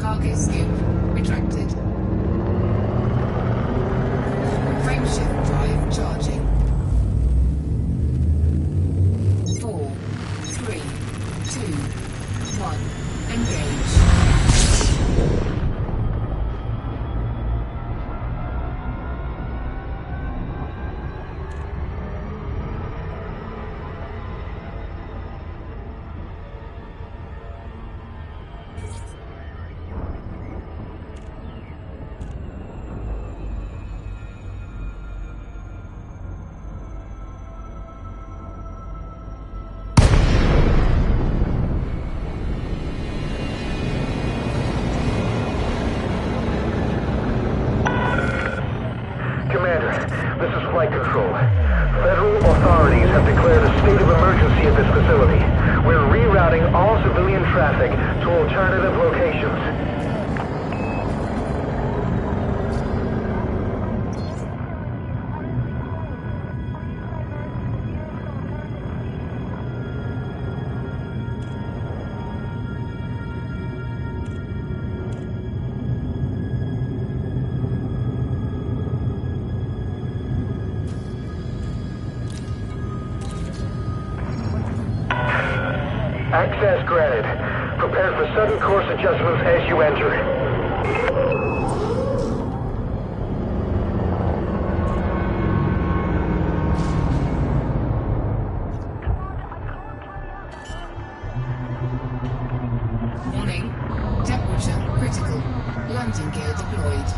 Cargo scoop retracted. Frameshift drive charging. 4, 3, 2, 1. Engage. This is Flight Control. Federal authorities have declared a state of emergency at this facility. We're rerouting all civilian traffic to alternative locations. Access granted. Prepare for sudden course adjustments as you enter. Warning. Temperature critical. Landing gear deployed.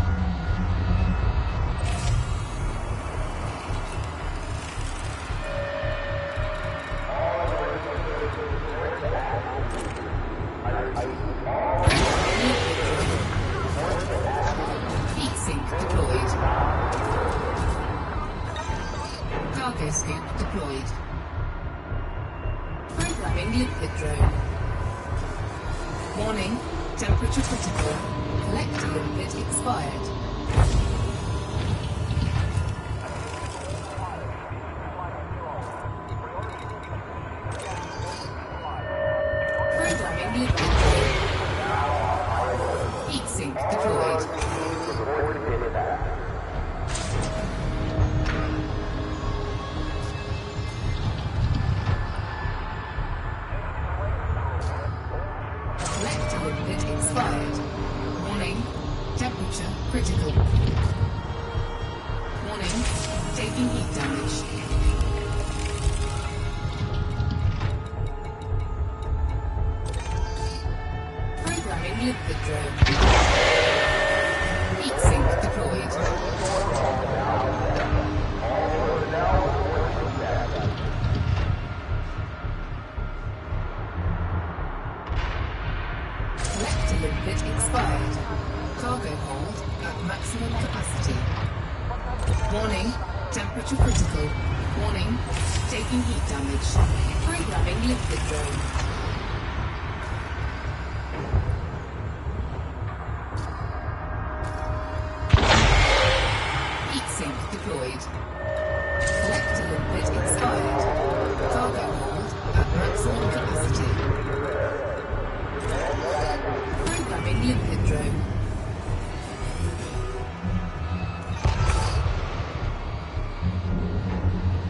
Cargo scoop deployed. Programming liquid drone. Warning, temperature critical. Collector liquid expired. Programming liquid drone. Heat sink deployed. Liquid expired. Warning, temperature critical. Warning, taking heat damage. Programming liquid drone. Heat sink deployed. Collector liquid expired. Cargo hold at maximum capacity. Warning, temperature critical. Warning, taking heat damage. Programming liquid drone. Heat sink deployed. Collector liquid expired. Cargo hold at maximum capacity. Programming liquid drone.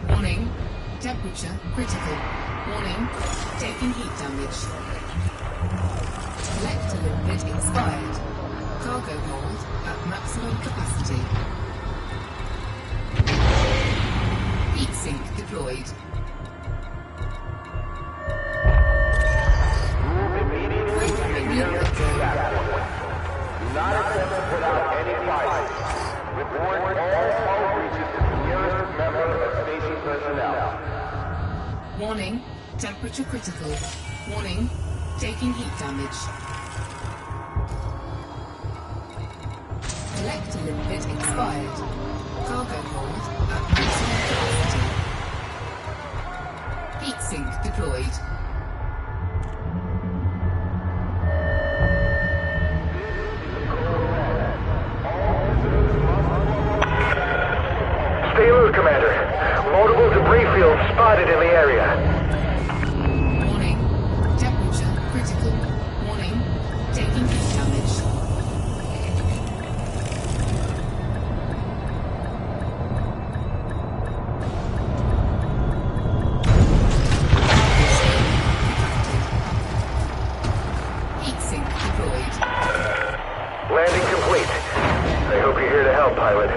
Warning, temperature critical. Warning, taking heat damage. Collector liquid expired. Cargo hold at maximum capacity. Heat sink deployed. Programming liquid drone. Not attempt without any fight. Report all phone breaches to the nearest member of station personnel. Warning, temperature critical. Warning, taking heat damage. Collector liquid expired. Cargo hold at maximum capacity. Heat sink deployed. Stay alert, Commander. Multiple debris fields spotted in the area. Warning, temperature critical. Warning, taking heat damage. out, pilot.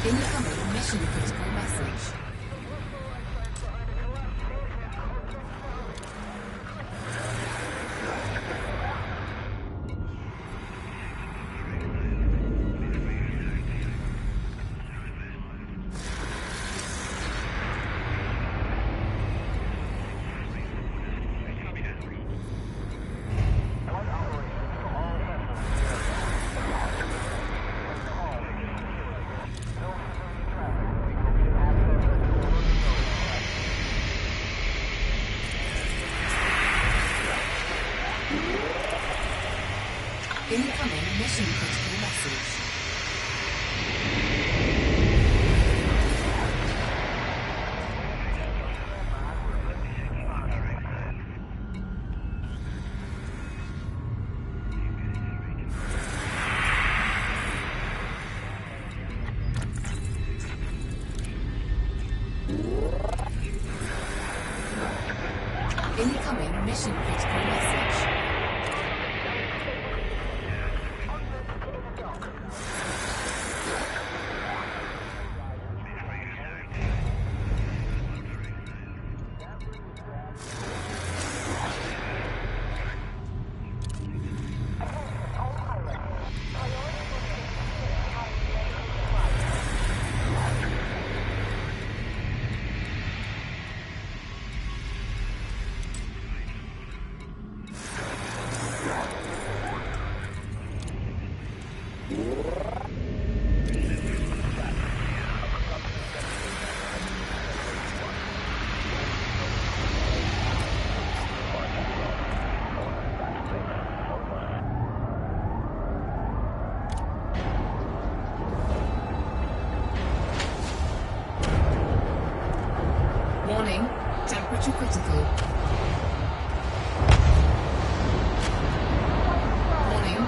Incoming mission critical message. Incoming mission critical message. Incoming mission critical message. Warning, temperature critical. Warning,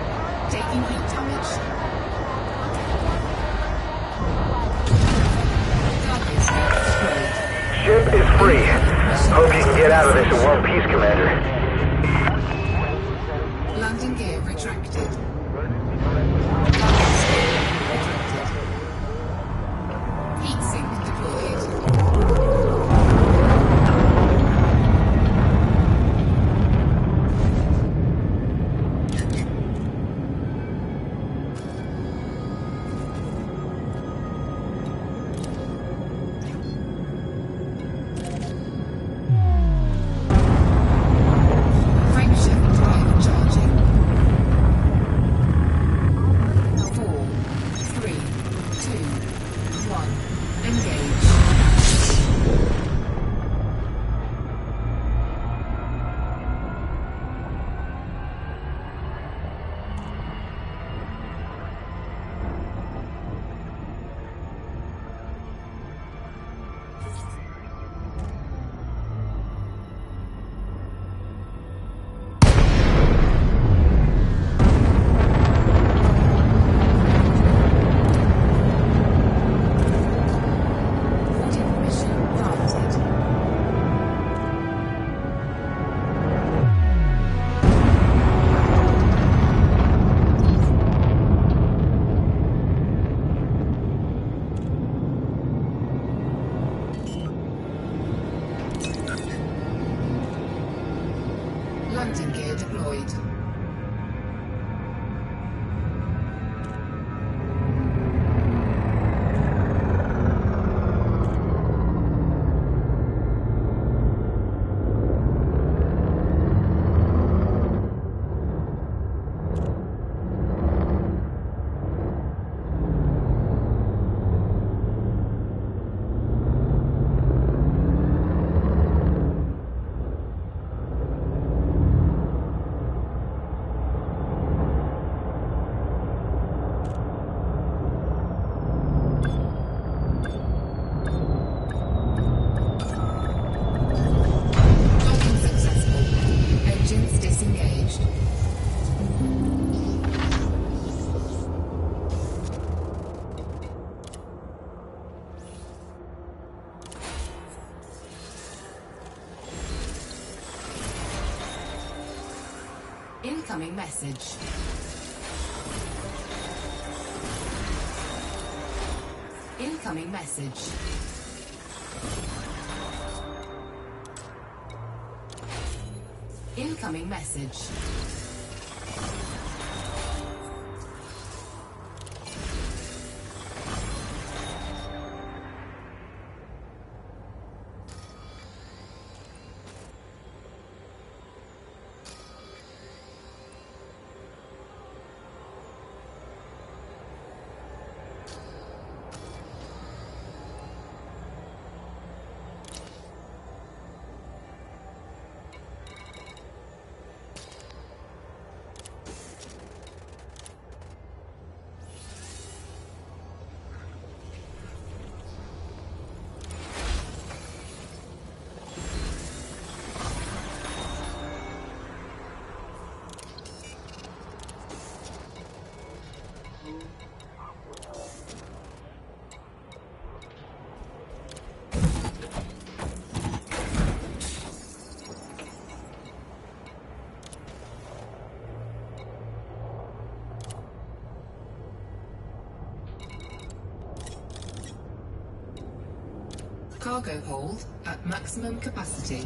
taking heat damage. Cargo scope deployed. Ship is free. Hope you can get out of this in one piece, Commander. Landing gear retracted. Cargo scope retracted. Heat sink deployed. Landing gear deployed. Docking successful. Engines disengaged. Incoming message. Incoming message. Incoming message. Cargo hold at maximum capacity.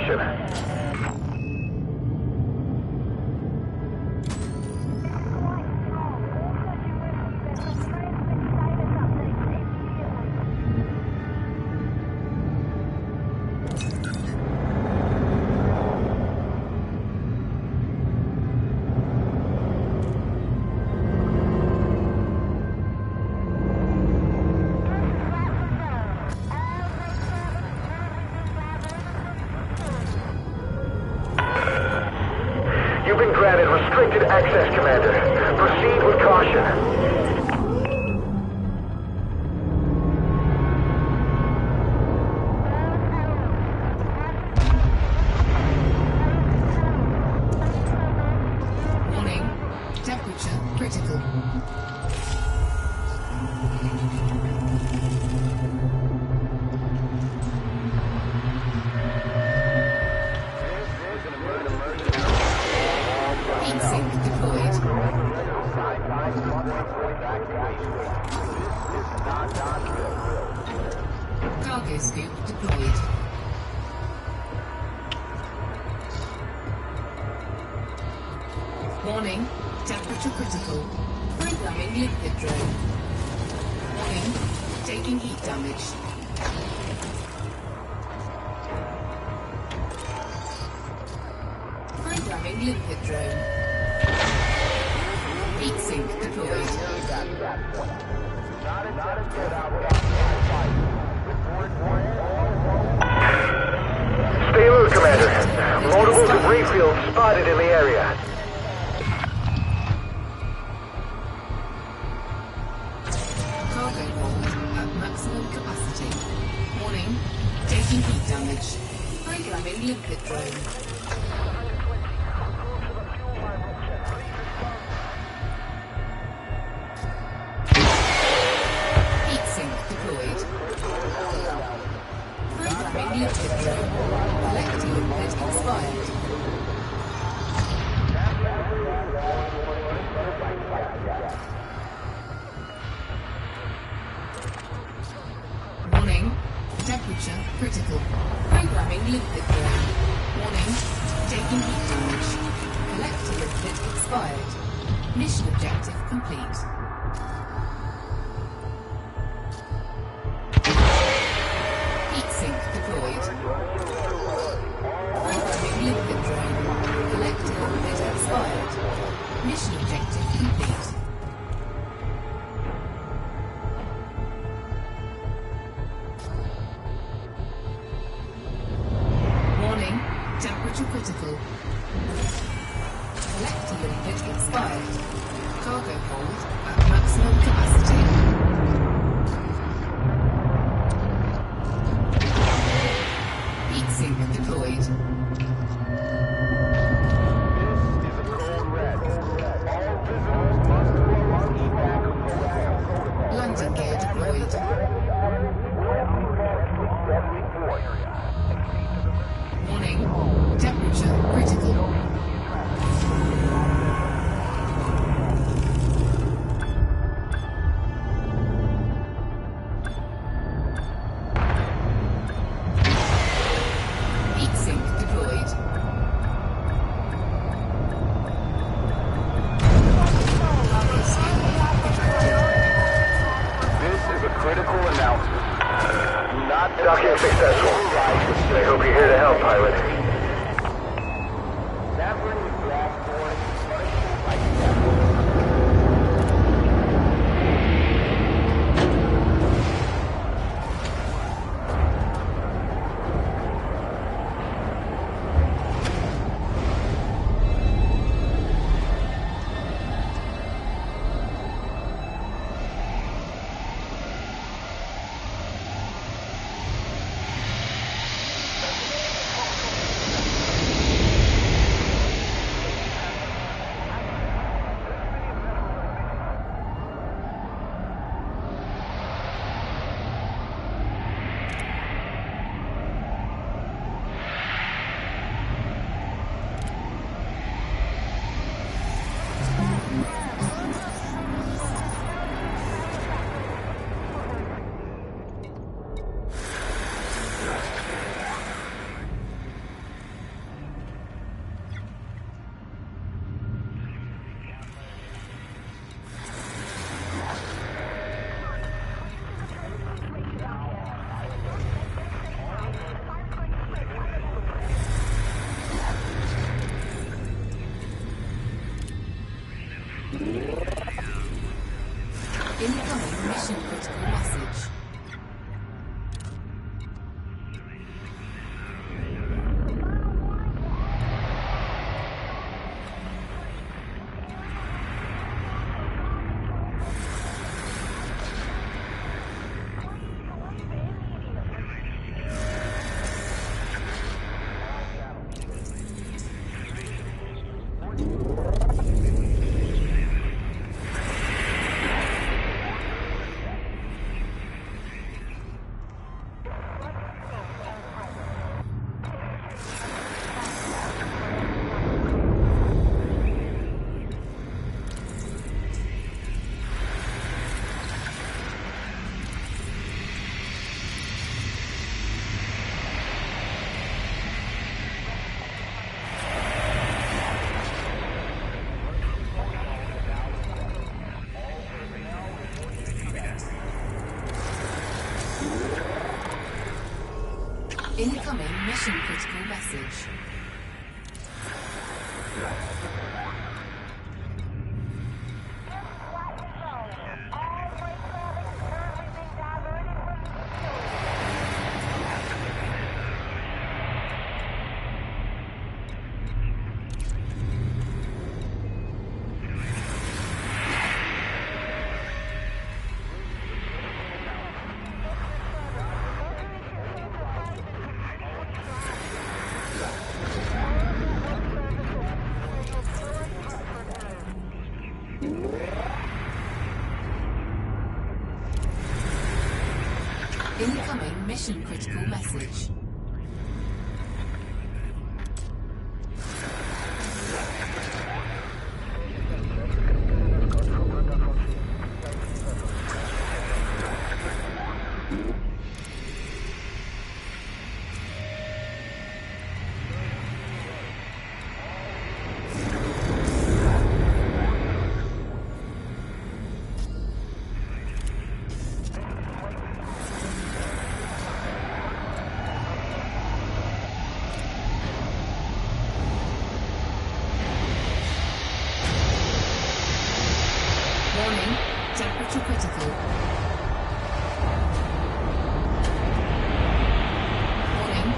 caution. You've been granted restricted access, Commander. Proceed with caution. Warning, temperature critical. Heat sink deployed. Cargo scoop deployed. Warning, temperature critical. Programming liquid drone. Warning, taking heat damage. Programming liquid drone. Heat sink deployed. Stay alert, Commander. Multiple debris fields spotted in the area. Cargo hold at maximum capacity. Warning, taking heat damage. Programming liquid drone. Heat sink deployed. Programming liquid drone. Collector liquid expired. Warning, temperature critical. Programming liquid drone. Warning, taking heat damage. Collector liquid expired. Mission objective complete. Heat sink deployed. Programming liquid drone. Collector liquid expired. Mission objective complete. Warning, temperature critical. Collector liquid expired. Cargo hold at maximum capacity. Heat sink deployed. Landing gear deployed. Warning, temperature critical. Heat sink deployed. Cargo scoop retracted. This is a critical announcement. Not docking successful. I hope you're here to help, pilot. Incoming mission critical message. Incoming mission critical message. Incoming mission critical message. Warning, temperature critical. Warning,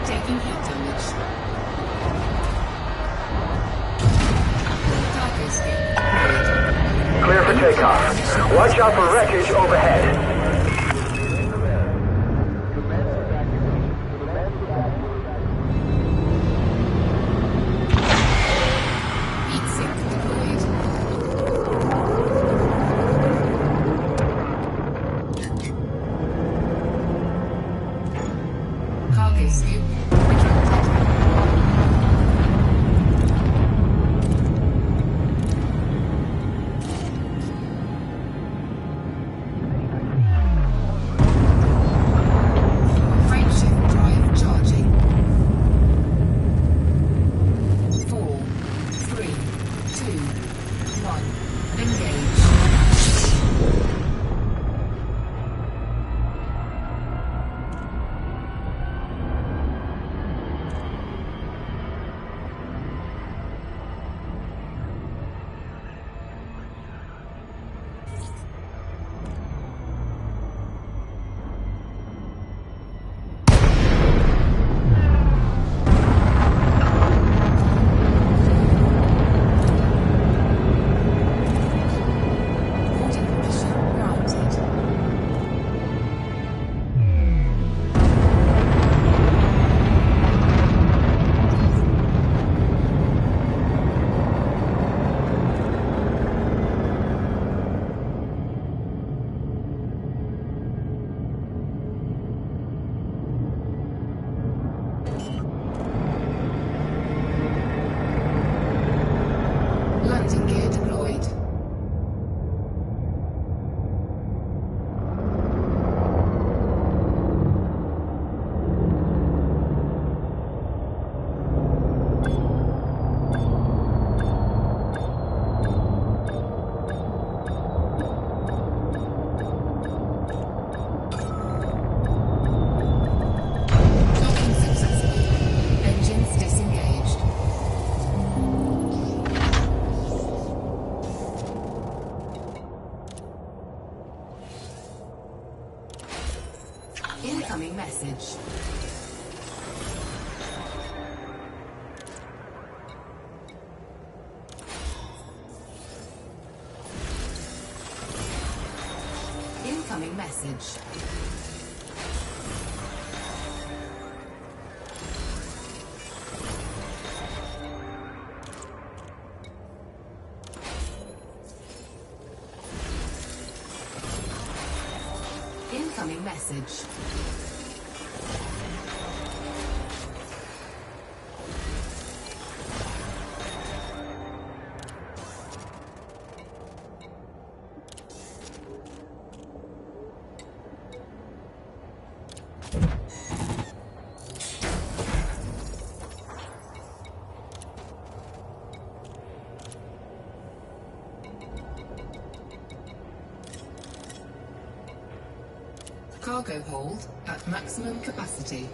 taking heat damage. Cargo escape deployed. Clear for takeoff. Watch out for wreckage overhead. Heat sink deployed. Cargo scoop retracted. Frameshift drive charging. 4, 3, 2, 1. Engage. Reporting permission Incoming message. Incoming message. Incoming message. Cargo hold at maximum capacity.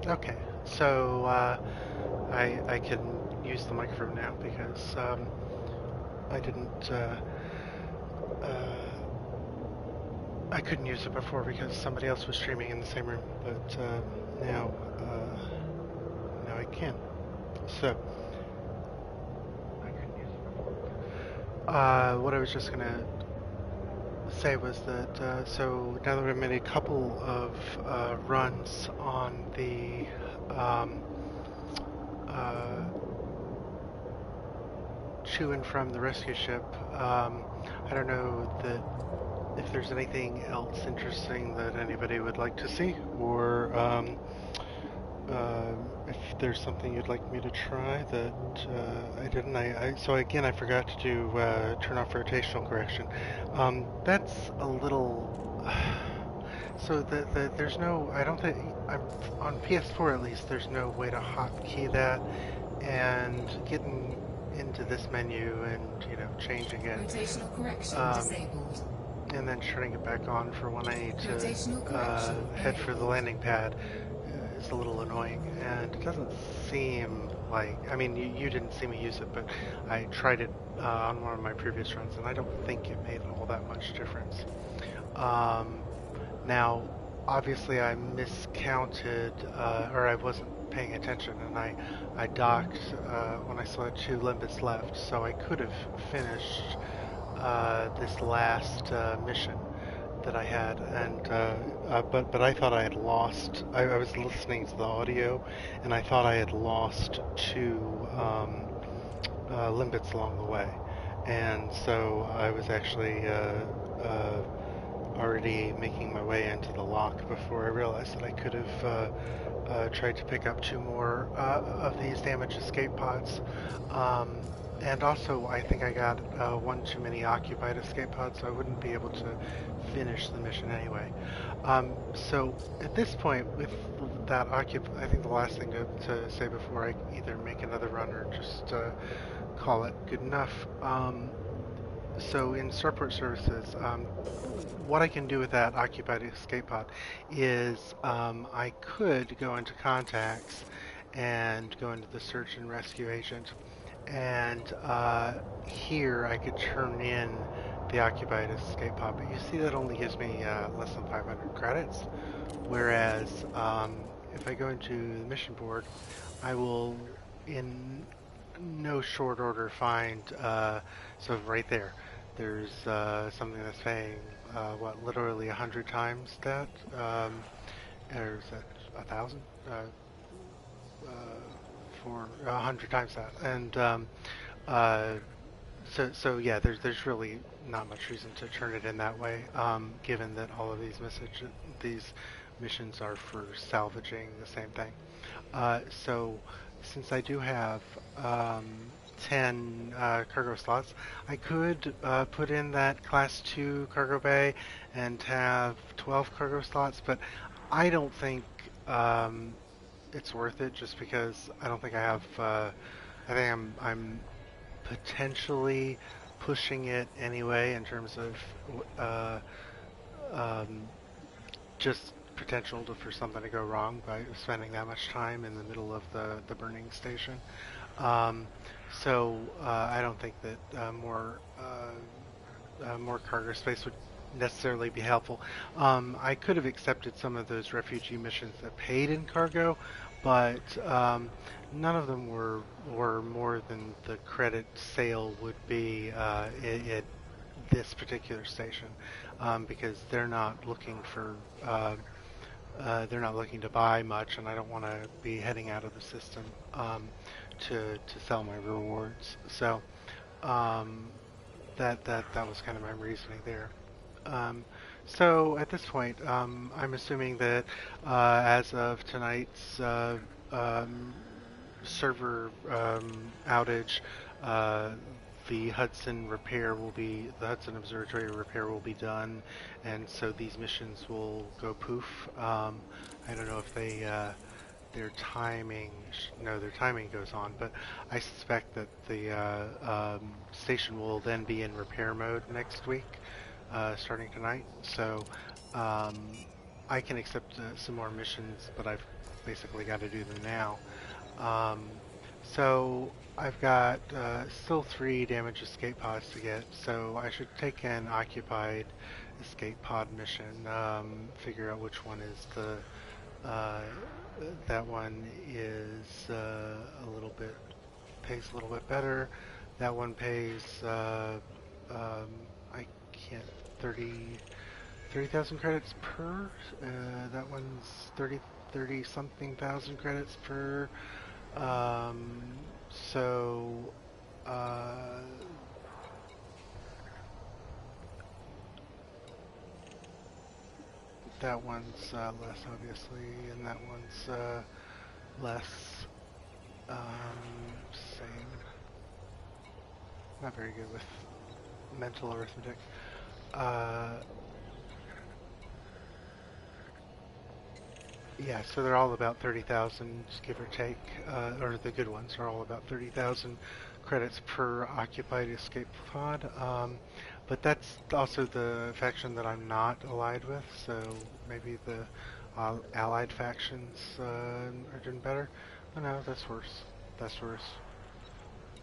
Okay, so I can use the microphone now because I didn't. I couldn't use it before because somebody else was streaming in the same room, but now now I can. So I couldn't use it before. What I was just gonna say was that so now that I've made a couple of runs on the uh, to and from the rescue ship, I don't know that if there's anything else interesting that anybody would like to see, or if there's something you'd like me to try that I didn't. So again, I forgot to do turn off rotational correction. That's a little. So there's no. I don't think I'm on PS4 at least. There's no way to hotkey that and getting into this menu and changing it. Rotational correction Um, disabled. and then turning it back on for when I need to Rotational correction head for the enabled. landing pad is a little annoying. And it doesn't seem like, I mean, you didn't see me use it, but I tried it on one of my previous runs, and I don't think it made all that much difference. Um, Now, obviously, I miscounted, or I wasn't paying attention, and I docked when I still had 2 limbits left, so I could have finished this last mission that I had, and but I thought I had lost. I was listening to the audio, and I thought I had lost 2 limbits along the way, and so I was actually already making my way into the lock before I realized that I could have tried to pick up 2 more of these damaged escape pods. And also, I think I got 1 too many occupied escape pods, so I wouldn't be able to finish the mission anyway. So at this point, with that I think the last thing to say before I either make another run or just call it good enough. So in Starport Services, what I can do with that occupied escape pod is I could go into contacts and go into the search and rescue agent, and here I could turn in the occupied escape pod. But you see that only gives me less than 500 credits, whereas if I go into the mission board, I will in no short order find so right there. There's something that's paying what literally 100 times that, or is that 1,000? Uh, for 100 times that, and uh, so yeah, there's really not much reason to turn it in that way, given that all of these missions are for salvaging the same thing. So since I do have 10 cargo slots, I could put in that Class 2 cargo bay and have 12 cargo slots, but I don't think it's worth it just because I don't think I have. I think I'm potentially pushing it anyway in terms of uh, um, just potential for something to go wrong by spending that much time in the middle of the burning station. Um, so I don't think that more cargo space would necessarily be helpful. I could have accepted some of those refugee missions that paid in cargo, but none of them were more than the credit sale would be at this particular station, because they're not looking to buy much, and I don't want to be heading out of the system to sell my rewards. So um, that was kind of my reasoning there. Um, so at this point, I'm assuming that as of tonight's um, server outage, uh, the Hudson Observatory repair will be done, and so these missions will go poof. I don't know if their timing, no, their timing goes on, but I suspect that the station will then be in repair mode next week, starting tonight. So, um, I can accept some more missions, but I've basically got to do them now. Um, so I've got still 3 damage escape pods to get, so I should take an occupied escape pod mission, figure out which one is the, uh, that one is a little bit, pays a little bit better. That one pays, I can't, 30,000 credits per. That one's 30 something thousand credits per. Um, so, uh, that one's less, obviously, and that one's less. Same. Not very good with mental arithmetic. Uh, yeah, so they're all about 30,000, give or take, or the good ones are all about 30,000 credits per occupied escape pod. But that's also the faction that I'm not allied with, so maybe the allied factions are doing better. Oh no, that's worse. That's worse.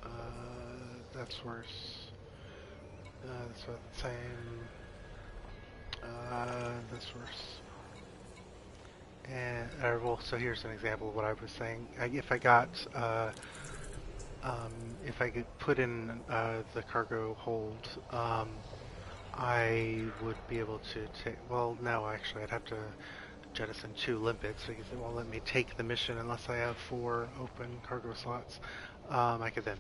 Uh, that's worse. That's about the same. That's worse. And well, so here's an example of what I was saying. If I got, if I could put in the cargo hold, I would be able to take. Well, no, actually, I'd have to jettison 2 limpets because it won't let me take the mission unless I have 4 open cargo slots. I could then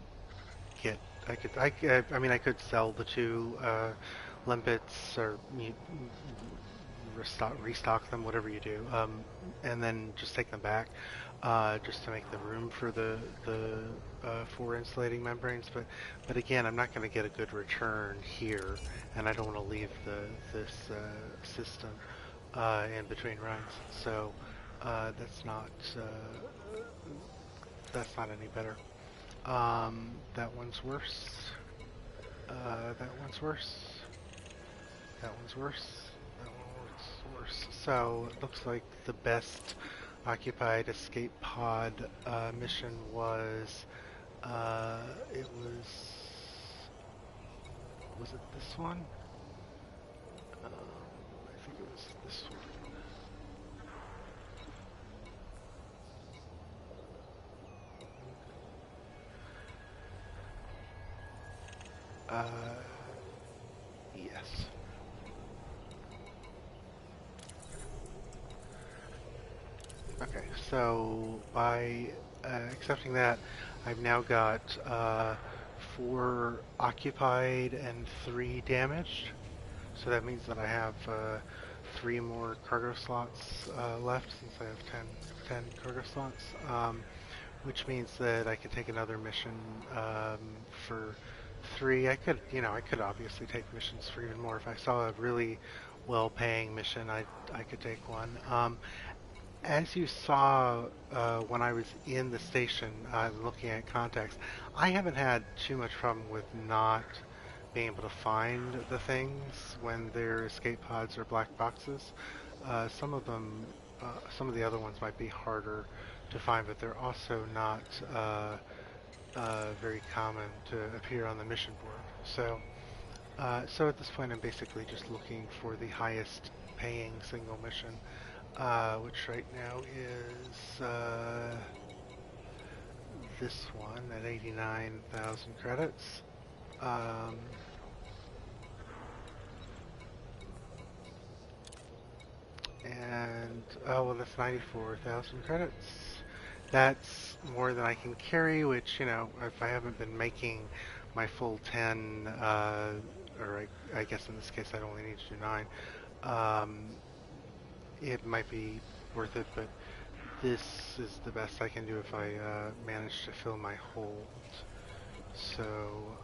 get. I mean, I could sell the 2 limpets or restock them, whatever you do, and then just take them back, just to make the room for the 4 insulating membranes. But again, I'm not going to get a good return here, and I don't want to leave this system in between runs. So that's not any better. That one's worse. That one's worse. That one's worse. That one worse. So it looks like the best occupied escape pod mission was it was it this one? I think it was this one. Yes. Okay, so by accepting that, I've now got 4 occupied and 3 damaged. So that means that I have 3 more cargo slots left, since I have 10 cargo slots, which means that I could take another mission for 3. I could obviously take missions for even more. If I saw a really well-paying mission, I could take one. As you saw when I was in the station looking at contacts, I haven't had too much problem with not being able to find the things when they're escape pods or black boxes. Some of them, some of the other ones might be harder to find, but they're also not very common to appear on the mission board. So at this point, I'm basically just looking for the highest paying single mission, which right now is this one at 89,000 credits. And oh well, that's 94,000 credits. That's more than I can carry, which, if I haven't been making my full 10, or I guess in this case I'd only need to do 9, it might be worth it, but this is the best I can do if I manage to fill my hold. So,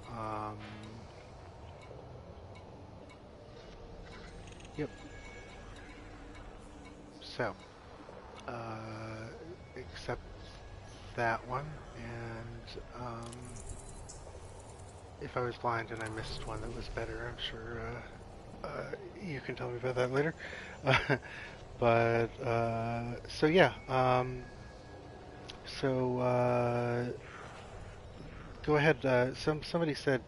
yep. So, accept that one, and if I was blind and I missed one that was better, I'm sure you can tell me about that later. But so yeah. So go ahead. Somebody said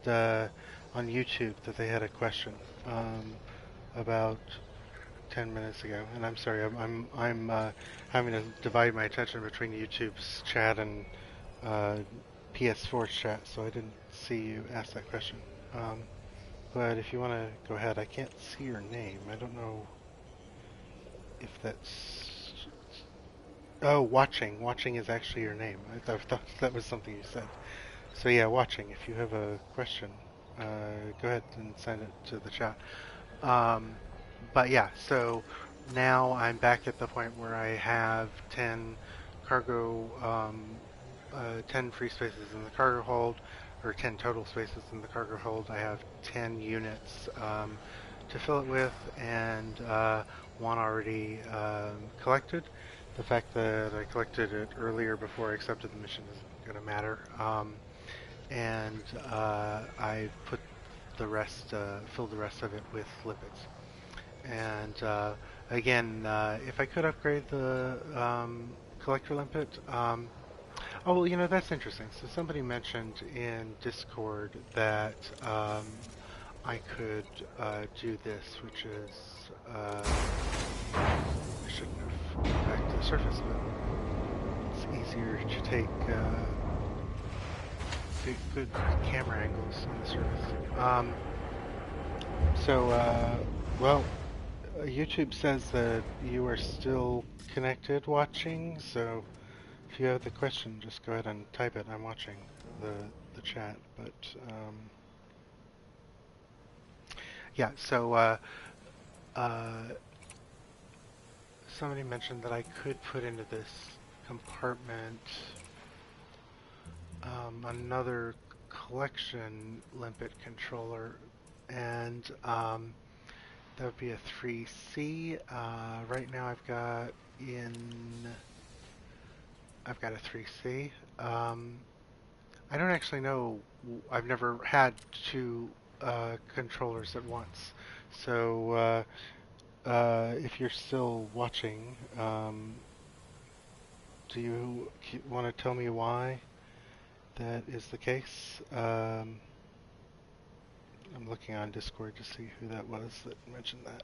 on YouTube that they had a question about 10 minutes ago, and I'm sorry, I'm having to divide my attention between YouTube's chat and PS4 chat, so I didn't see you ask that question. Um, but if you want to go ahead, I can't see your name. I don't know if that's. Oh, watching. Watching is actually your name. I thought that was something you said. So yeah, watching. If you have a question, go ahead and send it to the chat. Um, but yeah, so now I'm back at the point where I have 10 cargo, 10 free spaces in the cargo hold, or 10 total spaces in the cargo hold. I have 10 units to fill it with, and one already collected. The fact that I collected it earlier before I accepted the mission isn't going to matter. And I put the rest, filled the rest of it with lipids. And again, if I could upgrade the collector limpet, oh well, that's interesting. So somebody mentioned in Discord that I could do this, which is I shouldn't have gone back to the surface, but it's easier to take good camera angles on the surface. So, well, YouTube says that you are still connected watching, so if you have the question, just go ahead and type it. I'm watching the chat, but yeah, so somebody mentioned that I could put into this compartment another collection limpet controller, and that would be a 3C. Right now I've got a 3C. I don't actually know. I've never had two controllers at once. So if you're still watching, do you want to tell me why that is the case? I'm looking on Discord to see who that was that mentioned that.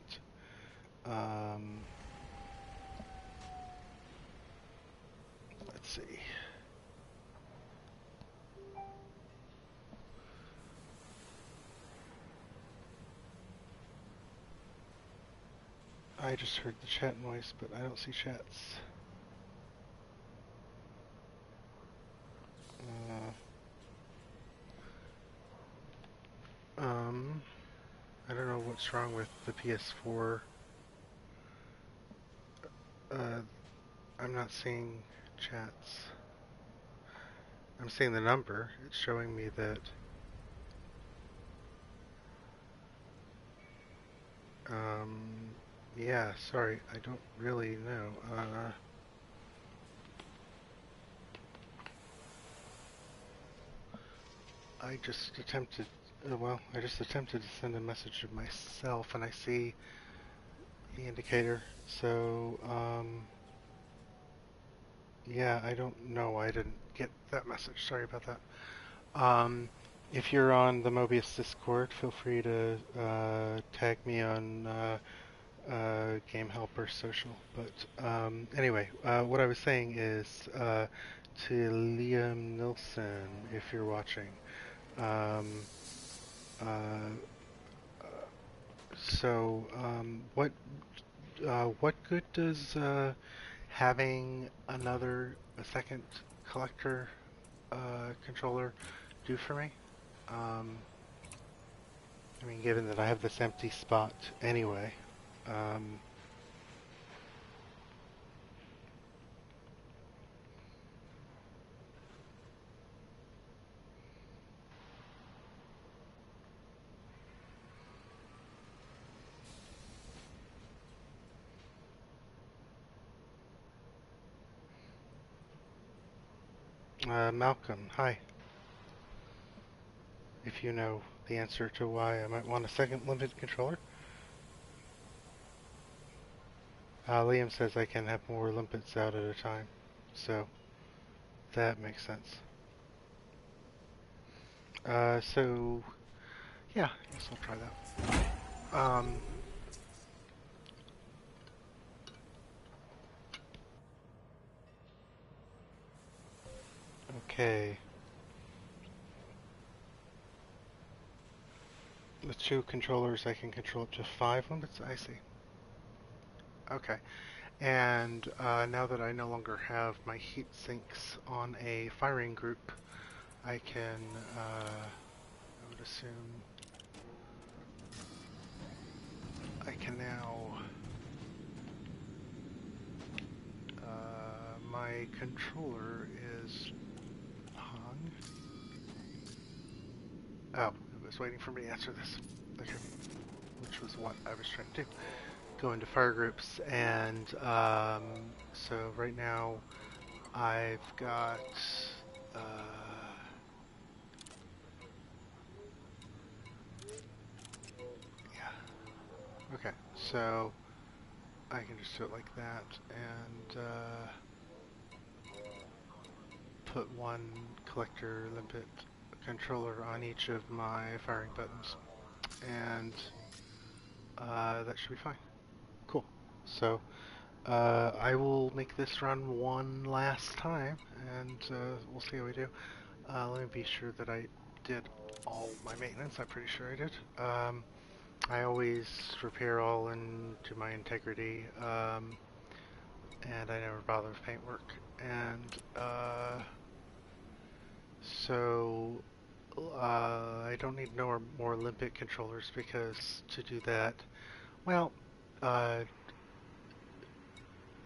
Let's see. I just heard the chat noise, but I don't see chats. I don't know what's wrong with the PS4. I'm not seeing chats. I'm seeing the number. It's showing me that. Yeah, sorry, I don't really know. I just attempted, I just attempted to send a message to myself, and I see the indicator. So, yeah, I don't know. I didn't get that message. Sorry about that. If you're on the Mobius Discord, feel free to tag me on Game Helper Social. But anyway, what I was saying is to Liam Nilsson, if you're watching. Uh, so, what good does having a second collector controller do for me? I mean, given that I have this empty spot anyway. Um, Malcolm, hi. If you know the answer to why I might want a second limited controller. Liam says I can have more limpets out at a time, so that makes sense. So yeah, I guess I'll try that. Okay. With two controllers, I can control up to 5 limpets. I see. Okay. And now that I no longer have my heat sinks on a firing group, I can, I would assume, I can now, my controller is hung. Oh, it was waiting for me to answer this. Okay. Which was what I was trying to do. Go into fire groups, and so right now I've got uh, yeah. Okay, so I can just do it like that, and put one collector limpet controller on each of my firing buttons, and that should be fine. Cool. So I will make this run one last time, and we'll see how we do. Let me be sure that I did all my maintenance. I'm pretty sure I did. I always repair all into my integrity, and I never bother with paintwork. And so I don't need no more limpet controllers, because to do that, well, uh,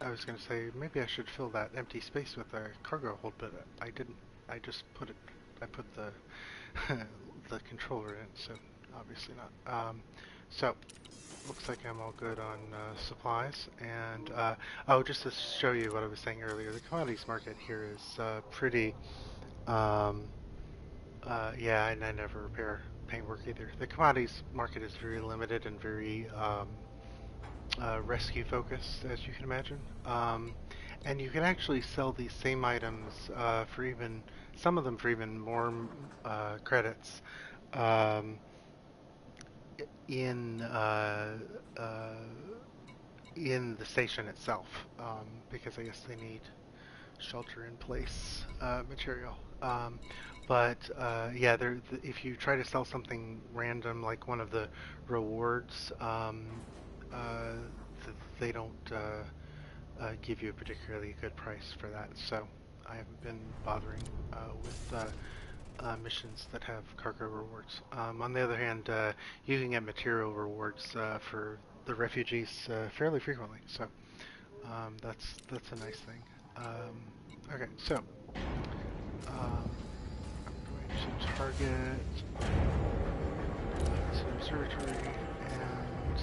I was going to say maybe I should fill that empty space with a cargo hold, but I didn't. I just put it. I put the the controller in, so obviously not. So looks like I'm all good on supplies. And oh, just to show you what I was saying earlier, the commodities market here is pretty. Um, yeah, and I never repair paintwork either. The commodities market is very limited and very rescue focused, as you can imagine. And you can actually sell these same items for even some of them for even more credits um, in uh, uh, in the station itself, because I guess they need shelter in place material. But yeah, if you try to sell something random, like one of the rewards, uh, they don't give you a particularly good price for that. So I haven't been bothering with missions that have cargo rewards. On the other hand, you can get material rewards for the refugees fairly frequently. So that's a nice thing. Okay, so I'm going to target Hudson Observatory, and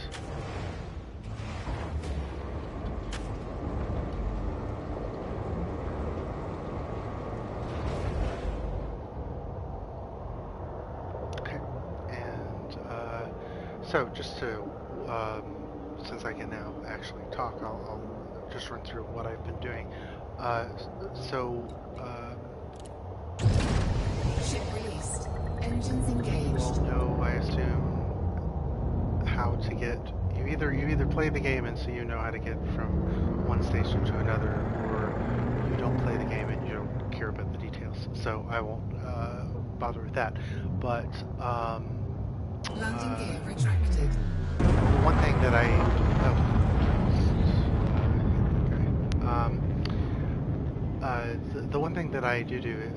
okay, and so just to since I can now actually talk, I'll just run through what I've been doing. Uh, so. Ship released. Engines You all engaged. know, I assume, how to get. You either play the game and so you know how to get from one station to another, or you don't play the game and you don't care about the details. So I won't bother with that. But Landing gear retracted. the one thing that I the one thing that I do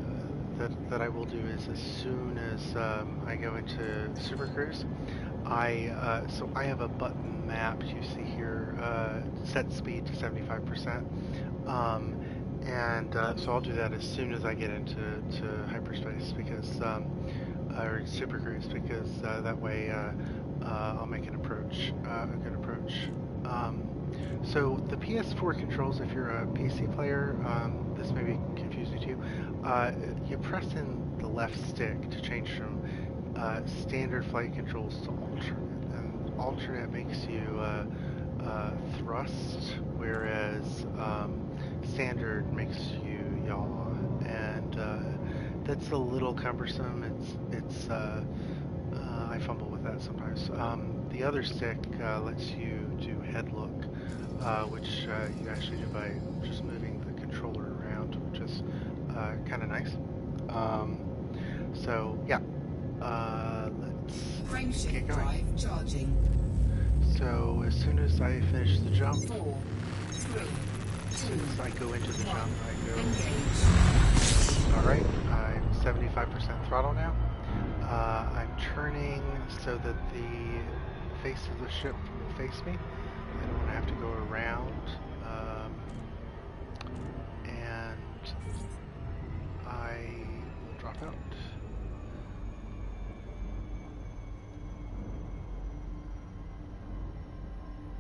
that I will do is, as soon as I go into Super Cruise, so I have a button mapped. You see here, set speed to 75%, and so I'll do that as soon as I get into hyperspace, because or Super Cruise, because that way I'll make an approach, a good approach. So the PS4 controls, if you're a PC player, this may be confusing to you. You press in the left stick to change from standard flight controls to alternate, and alternate makes you thrust, whereas standard makes you yaw, and that's a little cumbersome. I fumble with that sometimes. The other stick lets you do head look, which you actually do by just moving the controller around, which is kind of nice. So yeah, let's Frameshift get going. drive charging. So as soon as I finish the jump, 4, 3, 2, as soon as I go into the 1. jump, I go. Engage. Alright, I'm 75% throttle now. I'm turning so that the face of the ship will face me. I don't want to have to go around. And I will drop out.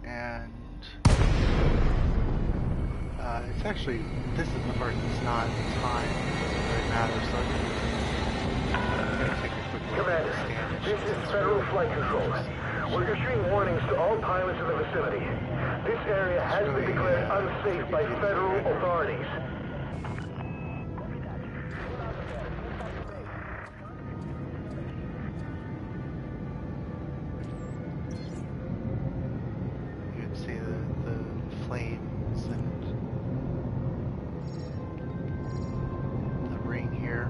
And it's actually, this is the part that's not time, it doesn't really matter, so I'm going to take a quick look at Commander, this damage. this is Federal Flight Control. We're issuing warnings to all pilots in the vicinity. This area has been declared unsafe by federal authorities. You can see the flames and the ring here.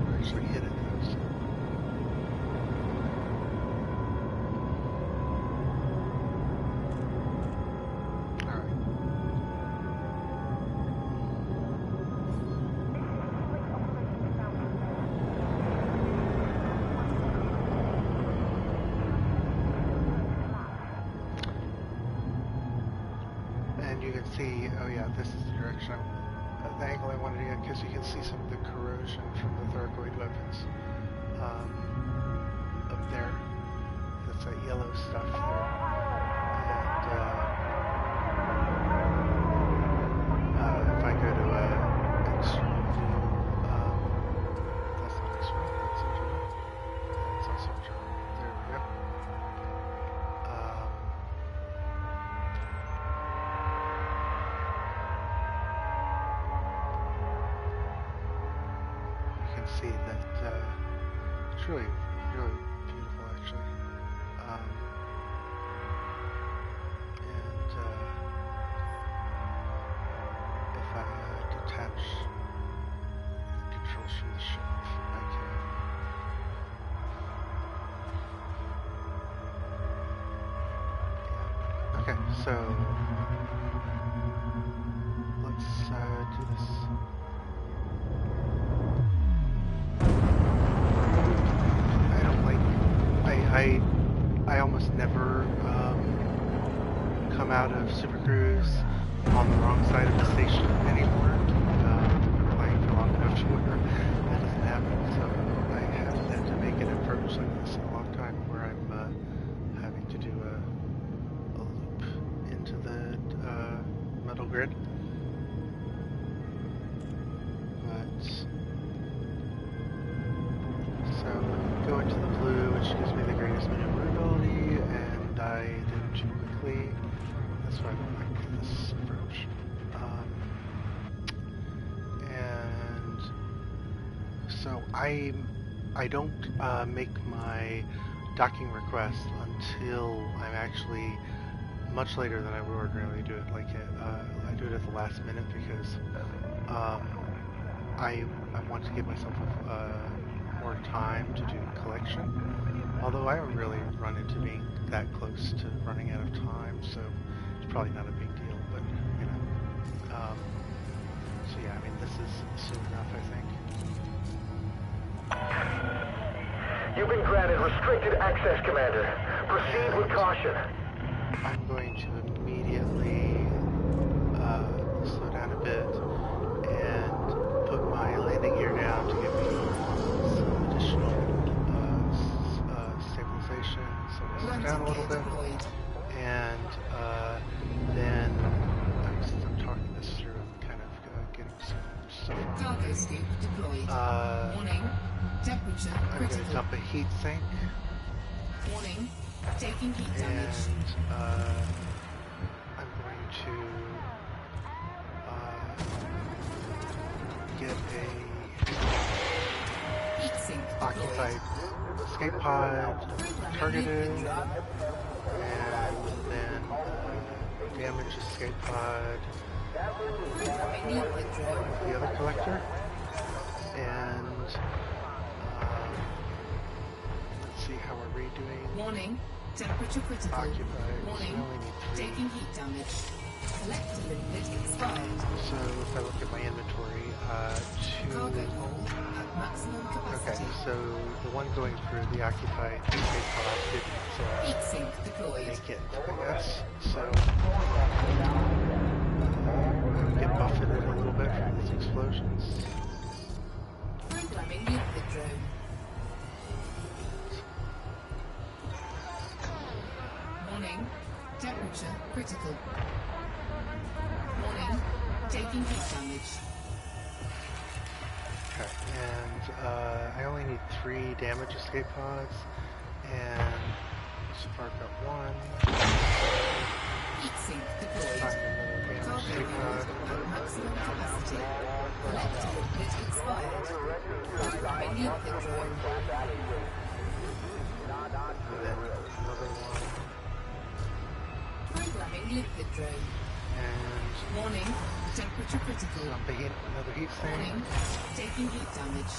We're actually hitting those. Alright. And you can see, oh yeah, this is the direction, the angle I wanted to get, because you can see some of the corrosion from the Thargoid weapons up there. That's that yellow stuff there. And if I go to external view, that's not external, that's internal. That's also internal. There we go. You can see that it's really, really beautiful, actually. And if I detach the controls from the ship, I can. Yeah. Okay, so let's do this. I don't like. I almost never come out of Super Cruise on the wrong side of the station anymore. I'm playing for long enough to where that doesn't happen. So I haven't had to make an approach like this in a long time, where I'm having to do a loop into the metal grid. But so go into the blue, which gives me the greatest maneuverability, and I did it too quickly. That's why I don't like this approach. And so I don't make my docking request until I'm actually much later than I would ordinarily do it. Like I do it at the last minute because I want to give myself more time to do collection. Although I haven't really run into being that close to running out of time, so it's probably not a big deal. But you know, so yeah, I mean this is soon enough, I think. You've been granted restricted access, Commander. Proceed with caution. I'm going to immediately slow down a bit and put my landing gear down to give me some additional stabilization. So slow down a little bit, and then I'm talking this through. I'm kind of getting some stuff Cargo scoop deployed. dump a heat sink. Warning, taking heat damage. And I'm going to get a Heat sink occupied escape pod targeted, and then damage escape pod Liquid drone. the other collector, and let's see how are we doing. Warning, temperature critical. Occupied. Warning, I only need 3. taking heat damage. Collector liquid expired. So if I look at my inventory, Cargo hold at maximum Okay, capacity. so the one going through the occupied escape pod didn't Heat sink deployed. make it, I guess. So get buffeted a little bit from these explosions. Programming liquid drone. Warning, temperature critical. Warning, taking heat damage. Okay, and I only need 3 damage escape pods, and so far I've got 1. Heat sink deployed. Find another damage Cargo escape hold pod. at maximum capacity. Collector liquid expired. Programming liquid drone. And then another 1. Programming liquid drone. And Warning, temperature critical. another heat Warning, sink. taking heat damage.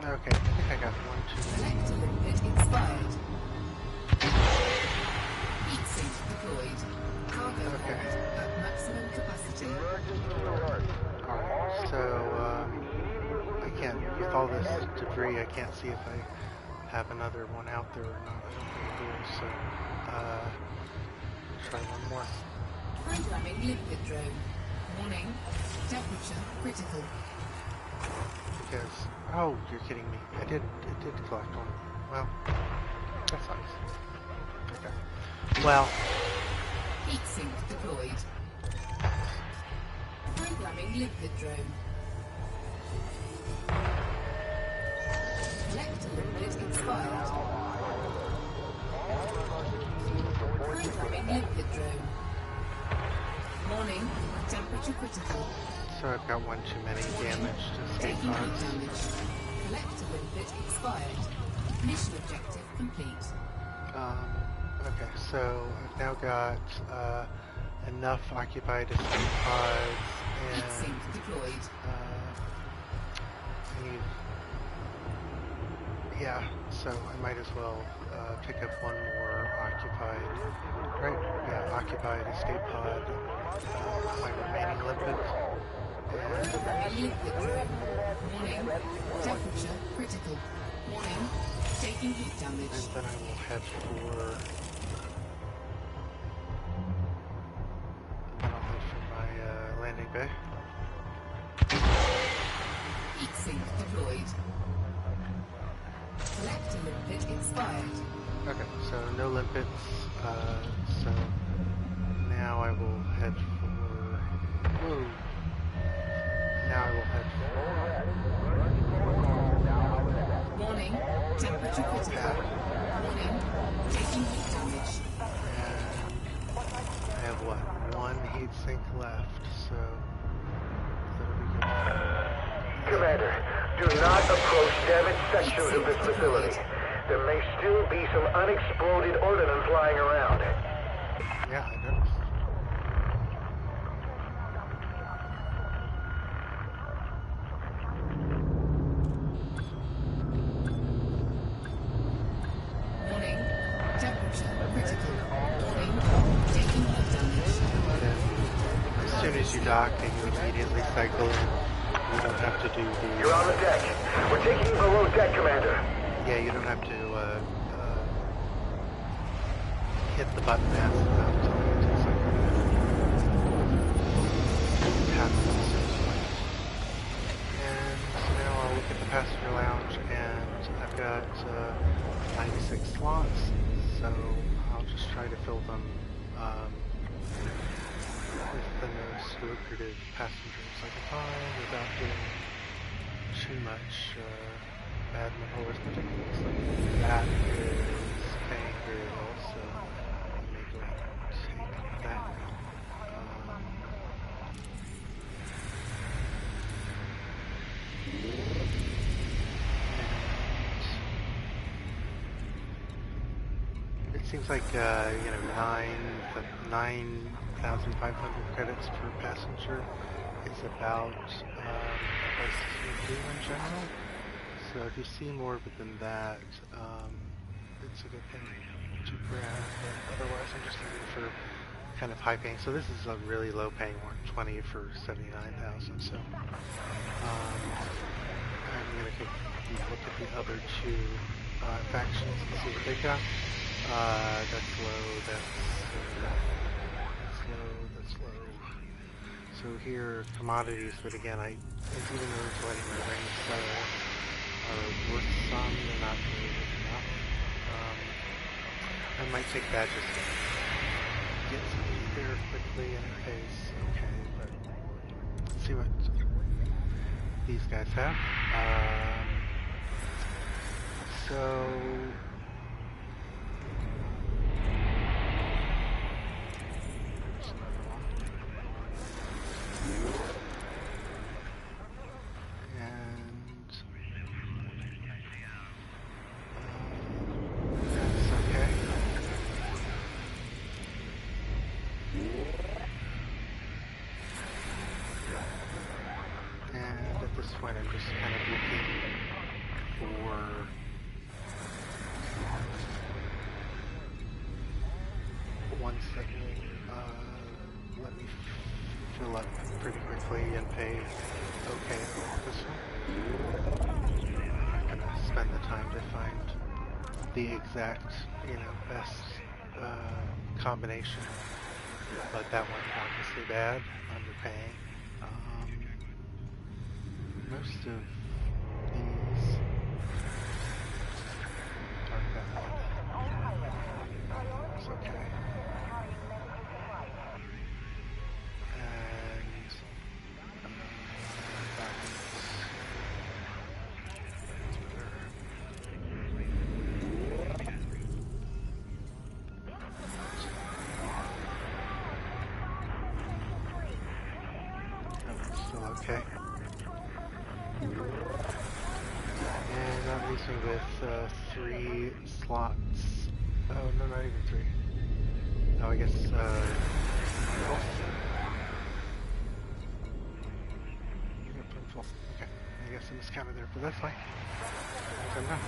Okay, I think I got 1 too many. Collector liquid expired. Heat sink deployed. Cargo Okay. hold at maximum capacity. Alright, so I can't, with all this debris, I can't see if I have another one out there or not. I don't think I do, so try one more. Programming liquid drone. Warning, temperature critical. Because, oh, you're kidding me. It did collect one. Well, that's nice. Okay. Well, Heat sink deployed. Programming liquid drone. Collector liquid expired. Programming liquid drone. Warning, temperature critical. so I've got 1 too many damage to escape Taking heat pods. damage. Collector liquid expired. Mission objective complete. Okay, so I've now got enough occupied escape pods, Heat and sink deployed. I need, yeah, so I might as well pick up 1 more occupied, right? Yeah, occupied escape pod, my remaining limpet, and Programming liquid drone. Warning, temperature critical. Warning, taking heat damage. then I will head for, my landing bay. Heat sink deployed. Collector liquid expired. Okay, so no limpets, so now I will head for, whoa, now I will head Warning, temperature critical. Warning, taking heat damage. and I have what, 1 heat sink left, so that'll be good. Commander, do not approach damaged sections of this facility. There may still be some unexploded ordnance lying around. Yeah, I noticed. Warning, temperature critical. Warning, taking heat damage. Then, as soon as you dock, and you immediately cycle in. You don't have to do the... You're on the deck. We're taking you below deck, Commander. Yeah, you don't have to hit the button fast enough to cycle in. It happens as soon as you like. And so now I'll look at the passenger lounge, and I've got 96 slots, so I'll just try to fill them with the most lucrative passengers I can find without doing too much bad in the whole arithmetic. It looks like that is paying very well, so I may go ahead and take that route. It seems like, 9,500 credits per passenger is about a price you do in general. So if you see more than that, it's a good thing to grab. But otherwise, I'm just looking for kind of high paying. So this is a really low paying one, 20 for 79,000. So I'm going to take a look at the other two factions and see what they got. That's low, that's low. So here, commodities, but again, even though it's letting my range sell, are worth some, they're not really worth enough. I might take that just to get something there quickly and it pays okay, but let's see what these guys have. So I'm just kind of looking for ones that will let me fill up pretty quickly and pay okay with this one. I'm not going to spend the time to find the exact, best combination, but that one obviously bad, underpaying. Most of these are bad. It's okay. And that's better. That's still okay. And that leaves me with 3 slots. Oh, no, not even 3. Oh, I guess, okay, I guess I miscounted there, but that's fine. I'm done.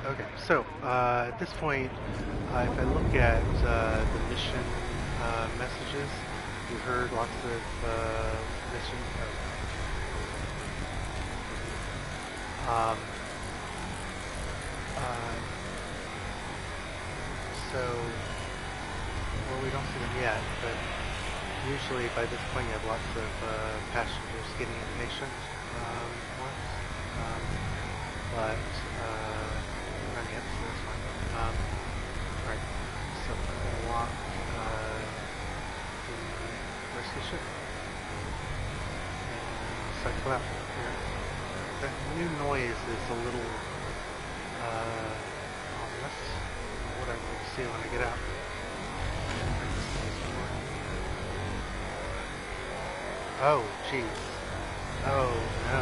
Okay, so, at this point, if I look at the mission messages, you heard lots of mission well, we don't see them yet, but usually by this point you have lots of passengers getting impatient once, but not yet, so that's fine. Right, so I'm going to lock the rest of the ship and cycle out here. That new noise is a little ominous. What I will see when I get out. Oh, jeez. Oh, no.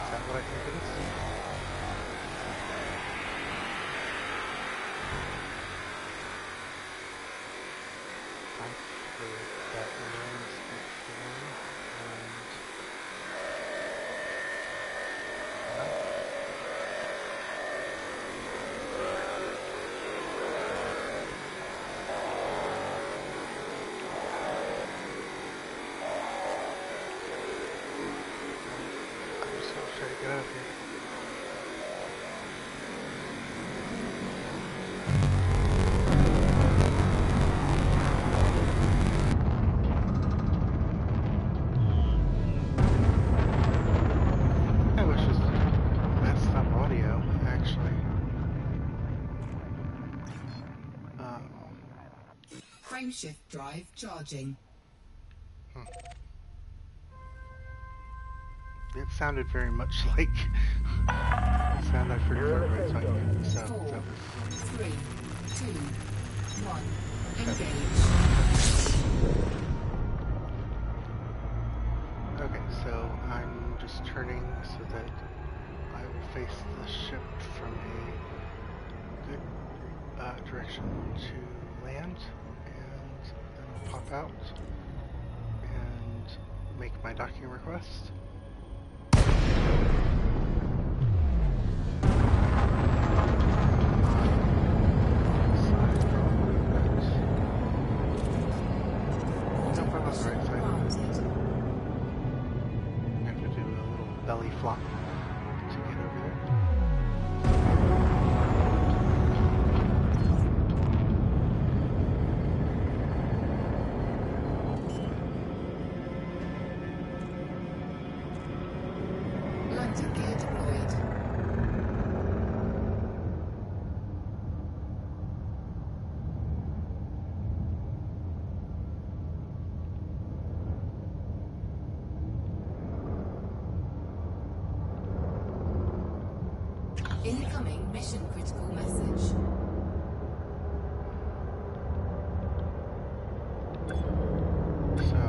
Is that what I think it is? I've heard that noise before, get out of here. That was just messed up audio, actually. Frameshift drive charging. it sounded very much like the sound I've heard from right side. So, 4, so 3, 2, 1. Okay. Engage. Okay, so I'm just turning so that I will face the ship from a good direction to land, and then I'll pop out and make my docking request. Nope, I'm on the right side. I'm going to do a little belly flop to get over there. Landing gear deployed. Incoming mission critical message. So,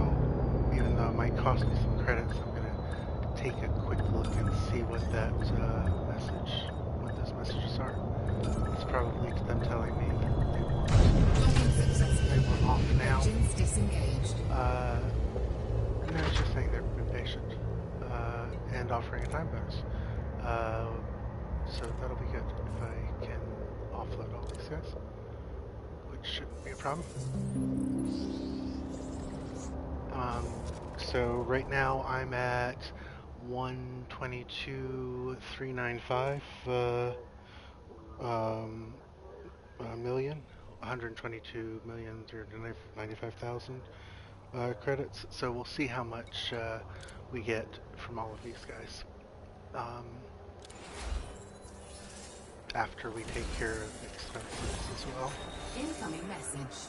even though it might cost me some credits, I'm going to take a quick look and see what that what those messages are. It's probably them telling me they want off now. Engines disengaged. No, it's just saying they're impatient and offering a time bonus. So that'll be good if I can offload all these guys, which shouldn't be a problem. So right now I'm at 122,395 million, 122,395,000 credits. So we'll see how much we get from all of these guys after we take care of expenses as well. Incoming message.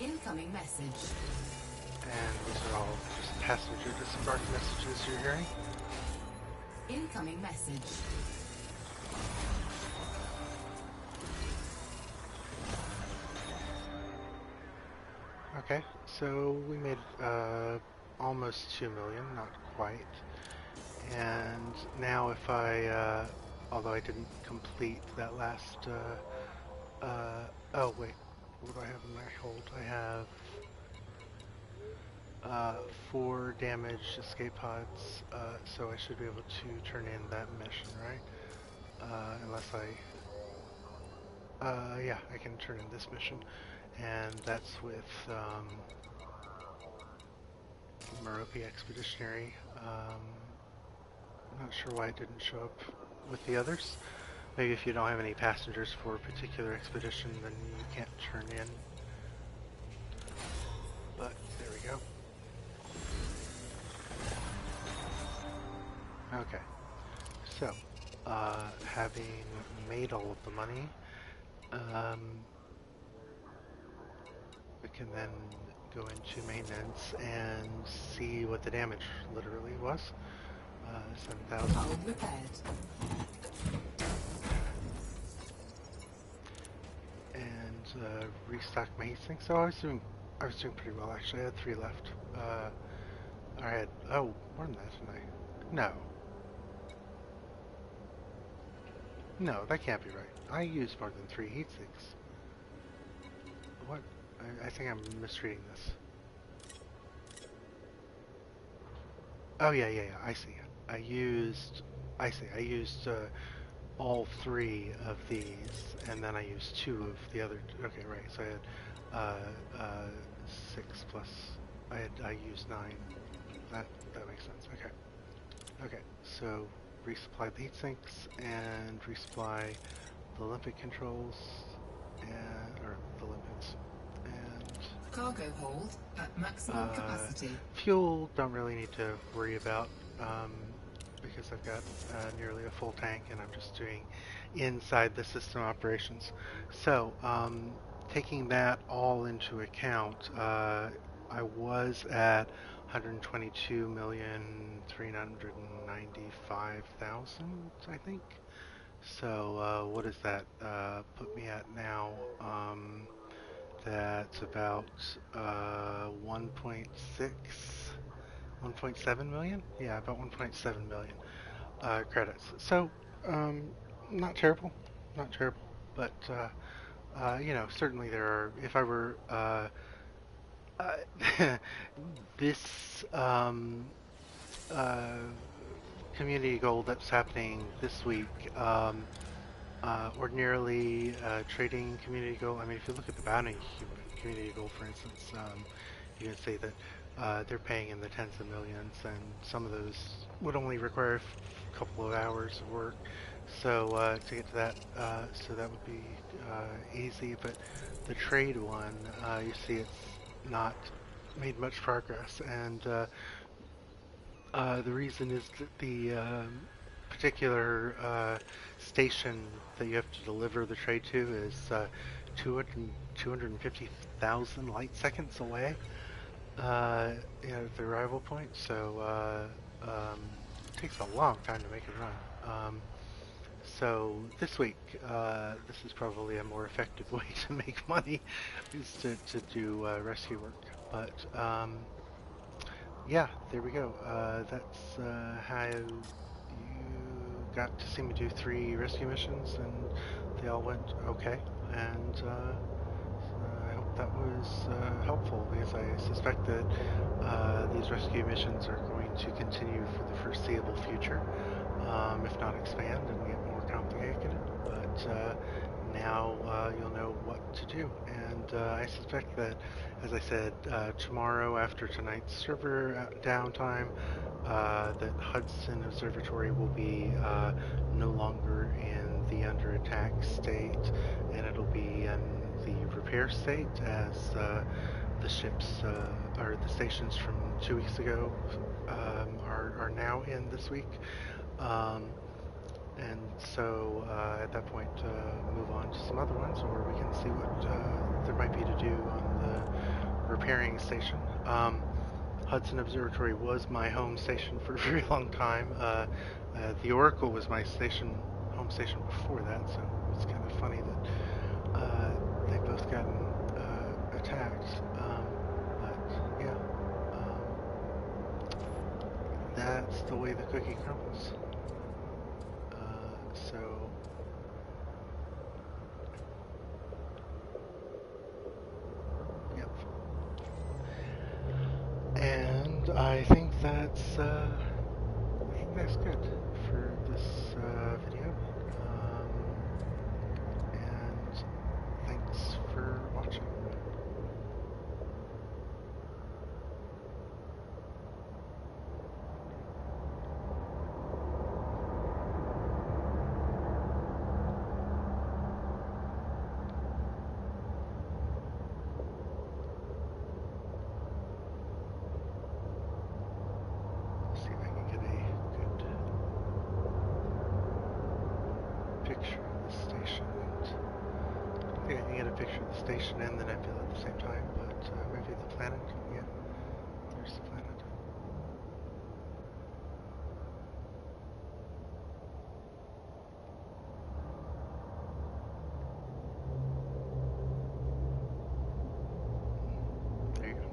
Incoming message. And these are all just passenger disembark messages you're hearing. Incoming message. Okay, so we made almost 2 million, not quite. And now if I, although I didn't complete that last, oh wait, what do I have in my hold? I have 4 damaged escape pods, so I should be able to turn in that mission, right? Unless yeah, I can turn in this mission, and that's with Merope Expeditionary. I'm not sure why it didn't show up with the others. Maybe if you don't have any passengers for a particular expedition, then you can't turn in. But there we go. Okay, so having made all of the money, we can then go into maintenance and see what the damage literally was. 7,000. Hull repaired. And restock my heat sink. So I was doing pretty well actually. I had 3 left. I had more than that, didn't I? No, that can't be right. I used more than 3 heat sinks. What? I think I'm misreading this. Oh yeah. I see. I used all 3 of these, and then I used 2 of the other. Okay, right. So I had 6 plus. I used 9. That makes sense. Okay. So resupply the heat sinks and resupply the Olympic controls or the Olympics and Cargo hold at maximum capacity. fuel. Don't really need to worry about. Because I've got nearly a full tank and I'm just doing inside the system operations. So taking that all into account, I was at 122,395,000, I think. So what does that put me at now? That's about 1.7 million? Yeah, about 1.7 million credits. So, not terrible, not terrible. But, certainly there are, if I were, uh, this uh, community goal that's happening this week, ordinarily trading community goal. I mean, if you look at the bounty community goal, for instance, you can see that they're paying in the tens of millions, and some of those would only require a couple of hours of work. So to get to that, so that would be easy. But the trade one, you see, it's not made much progress, and the reason is that the particular station that you have to deliver the trade to is 250,000 light seconds away, the arrival point. So it takes a long time to make a run. So this week, this is probably a more effective way to make money, is to do rescue work. But yeah, there we go. That's how you got to see me do 3 rescue missions, and they all went okay. And I hope that was helpful, because I suspect that these rescue missions are going to continue for the foreseeable future, if not expand and get more complicated. But now you'll know what to do. And I suspect that, as I said, tomorrow after tonight's server downtime, that Hudson Observatory will be no longer in the under attack state, and it'll be in the repair state, as the ships or the stations from 2 weeks ago are now in this week. And so at that point, move on to some other ones, or we can see what there might be to do on the repairing station. Hudson Observatory was my home station for a very long time. The Oracle was my home station before that, so it's kind of funny that they've both gotten attacked. But yeah, that's the way the cookie crumbles. So yep. And I think that's good for this video. And thanks for watching. See if I can get a good picture of the station. And I think I can get a picture of the station and the nebula at the same time, but maybe the planet. Yeah, there's the planet. There you go.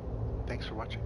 Thanks for watching.